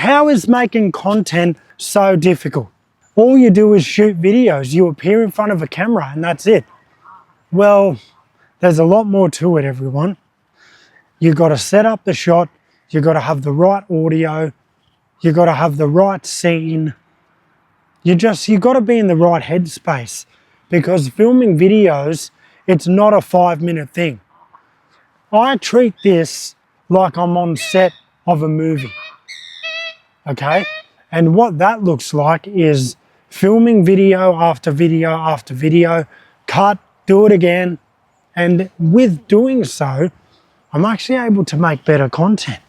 How is making content so difficult? All you do is shoot videos. You appear in front of a camera and that's it. Well, there's a lot more to it, everyone. You've got to set up the shot. You've got to have the right audio. You've got to have the right scene. You've got to be in the right headspace, because filming videos, it's not a 5-minute thing. I treat this like I'm on set of a movie, okay? And what that looks like is filming video after video after video, cut, do it again. And with doing so, I'm actually able to make better content.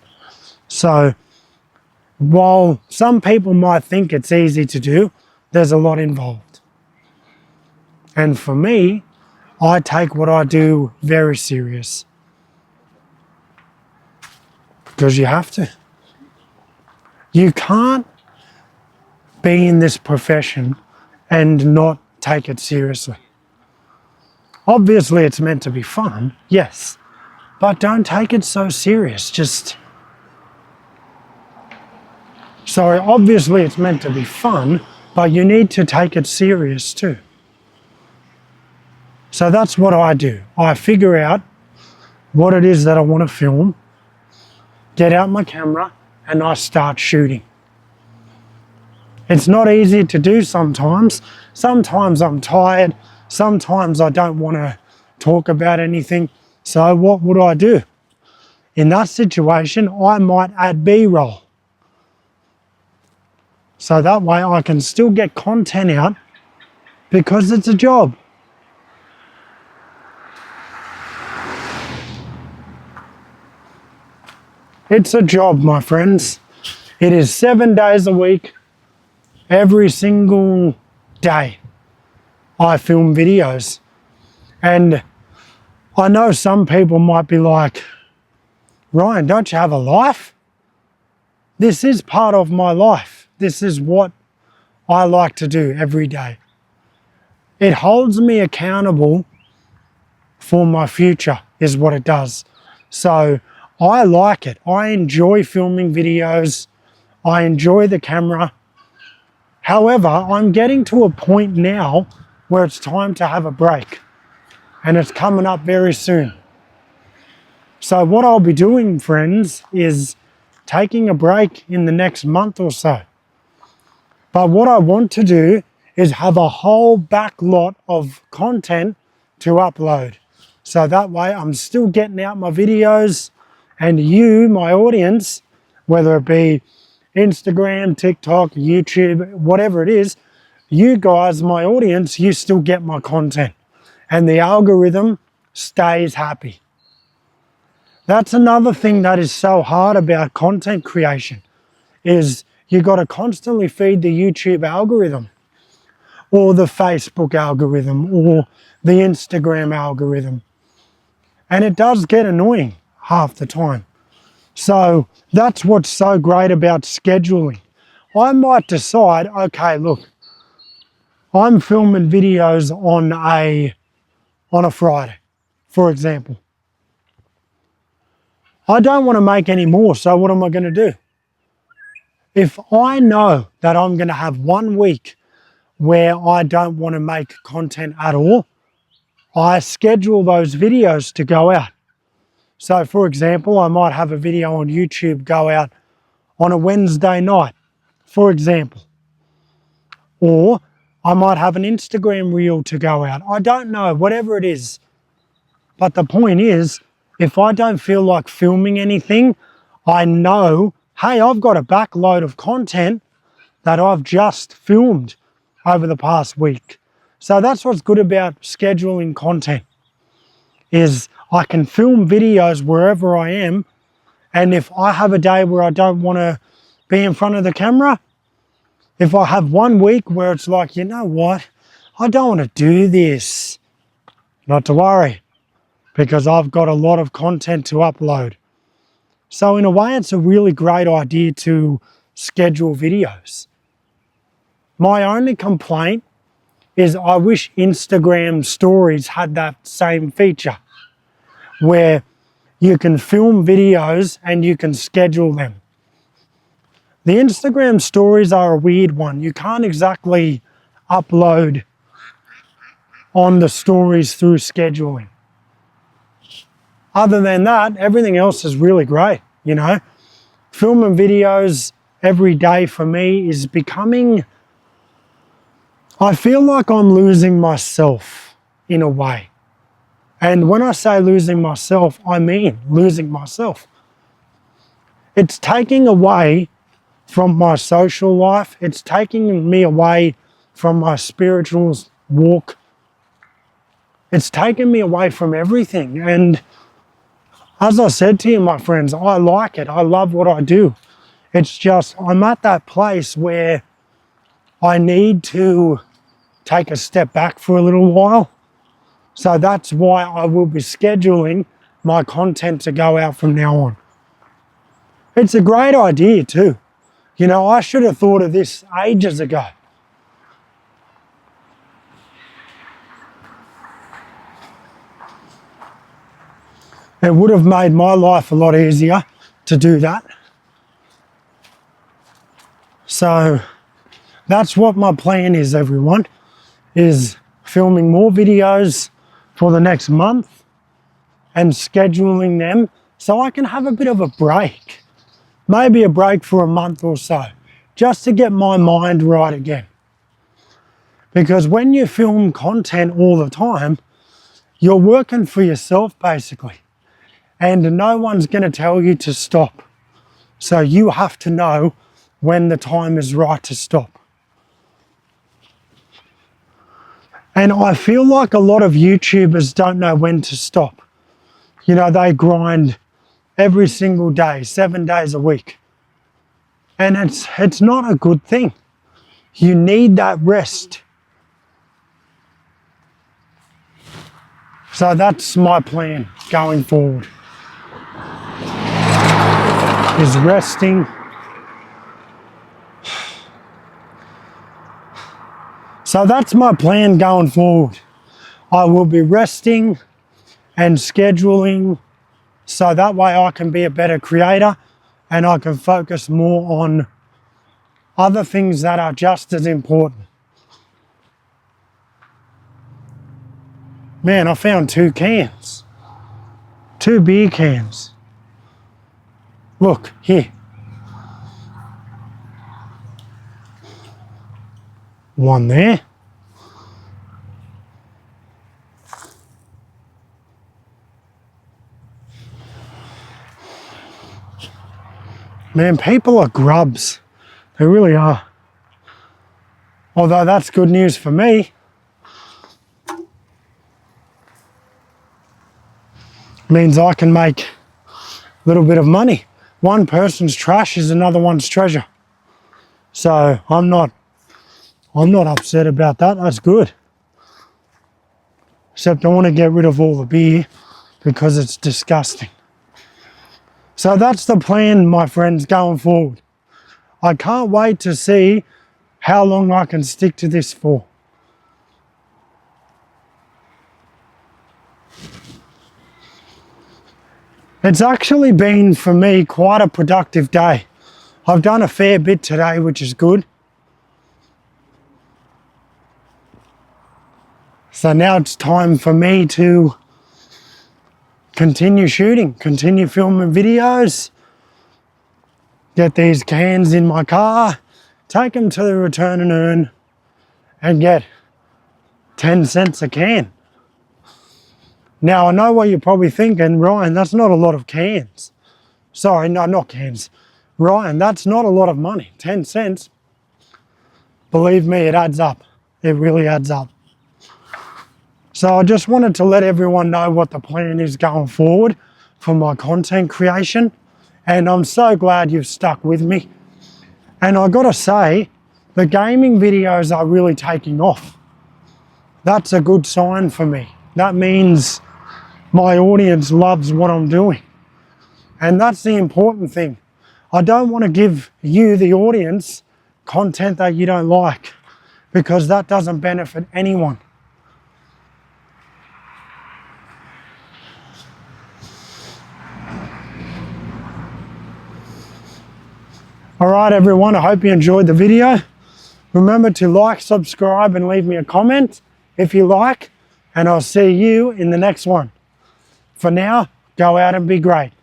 So while some people might think it's easy to do, there's a lot involved. And for me, I take what I do very serious. Because you have to. You can't be in this profession and not take it seriously. Obviously, it's meant to be fun, yes, but don't take it so serious. Obviously it's meant to be fun, but you need to take it serious too. So that's what I do. I figure out what it is that I want to film, get out my camera, and I start shooting. It's not easy to do sometimes. Sometimes I'm tired. Sometimes I don't want to talk about anything. So what would I do? In that situation, I might add B-roll. So that way I can still get content out, because it's a job. It's a job, my friends. It is 7 days a week. Every single day I film videos. And I know some people might be like, Ryan, don't you have a life? This is part of my life. This is what I like to do every day. It holds me accountable for my future, is what it does. So I like it. I enjoy filming videos. I enjoy the camera. However, I'm getting to a point now where it's time to have a break, and it's coming up very soon. So what I'll be doing, friends, is taking a break in the next month or so. But what I want to do is have a whole back lot of content to upload. So that way I'm still getting out my videos, and you, my audience, whether it be Instagram, TikTok, YouTube, whatever it is, you guys, my audience, you still get my content. And the algorithm stays happy. That's another thing that is so hard about content creation, is you got to constantly feed the YouTube algorithm, or the Facebook algorithm, or the Instagram algorithm. And it does get annoying half the time. So that's what's so great about scheduling. I might decide, okay, look, I'm filming videos on a Friday, for example. I don't want to make any more, so what am I going to do? If I know that I'm going to have 1 week where I don't want to make content at all, I schedule those videos to go out. So for example, I might have a video on YouTube go out on a Wednesday night, for example. Or I might have an Instagram reel to go out. I don't know, whatever it is. But the point is, if I don't feel like filming anything, I know, hey, I've got a backload of content that I've just filmed over the past week. So that's what's good about scheduling content, is I can film videos wherever I am. And if I have a day where I don't want to be in front of the camera, if I have 1 week where it's like, you know what, I don't want to do this, not to worry, because I've got a lot of content to upload. So in a way, it's a really great idea to schedule videos. My only complaint is I wish Instagram stories had that same feature, where you can film videos and you can schedule them. The Instagram stories are a weird one. You can't exactly upload on the stories through scheduling. Other than that, everything else is really great, you know. Filming videos every day for me is becoming, I feel like I'm losing myself in a way. And when I say losing myself, I mean losing myself. It's taking away from my social life. It's taking me away from my spiritual walk. It's taken me away from everything. And as I said to you, my friends, I like it. I love what I do. It's just, I'm at that place where I need to take a step back for a little while. So that's why I will be scheduling my content to go out from now on. It's a great idea too. You know, I should have thought of this ages ago. It would have made my life a lot easier to do that. So that's what my plan is, everyone, is filming more videos for the next month and scheduling them so I can have a bit of a break. Maybe a break for a month or so, just to get my mind right again. Because when you film content all the time, you're working for yourself basically. And no one's going to tell you to stop. So you have to know when the time is right to stop. And I feel like a lot of YouTubers don't know when to stop. You know, they grind every single day, 7 days a week. And it's not a good thing. You need that rest. So that's my plan going forward. Is resting. So that's my plan going forward. I will be resting and scheduling so that way I can be a better creator and I can focus more on other things that are just as important. Man, I found 2 cans. 2 beer cans. Look, here. One there. Man, people are grubs. They really are. Although that's good news for me. Means I can make a little bit of money. One person's trash is another one's treasure. So I'm not upset about that. That's good. Except I want to get rid of all the beer because it's disgusting. So that's the plan, my friends, going forward. I can't wait to see how long I can stick to this for. It's actually been, for me, quite a productive day. I've done a fair bit today, which is good. So now it's time for me to continue shooting, continue filming videos, get these cans in my car, take them to the return and earn, and get 10 cents a can. Now, I know what you're probably thinking, Ryan, that's not a lot of cans. Sorry, no, not cans. Ryan, that's not a lot of money. 10 cents. Believe me, it adds up. It really adds up. So I just wanted to let everyone know what the plan is going forward for my content creation. And I'm so glad you've stuck with me. And I gotta say, the gaming videos are really taking off. That's a good sign for me. That means my audience loves what I'm doing. And that's the important thing. I don't want to give you, the audience, content that you don't like, because that doesn't benefit anyone. All right, everyone, I hope you enjoyed the video. Remember to like, subscribe, and leave me a comment if you like, and I'll see you in the next one. For now, go out and be great.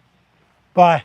Bye.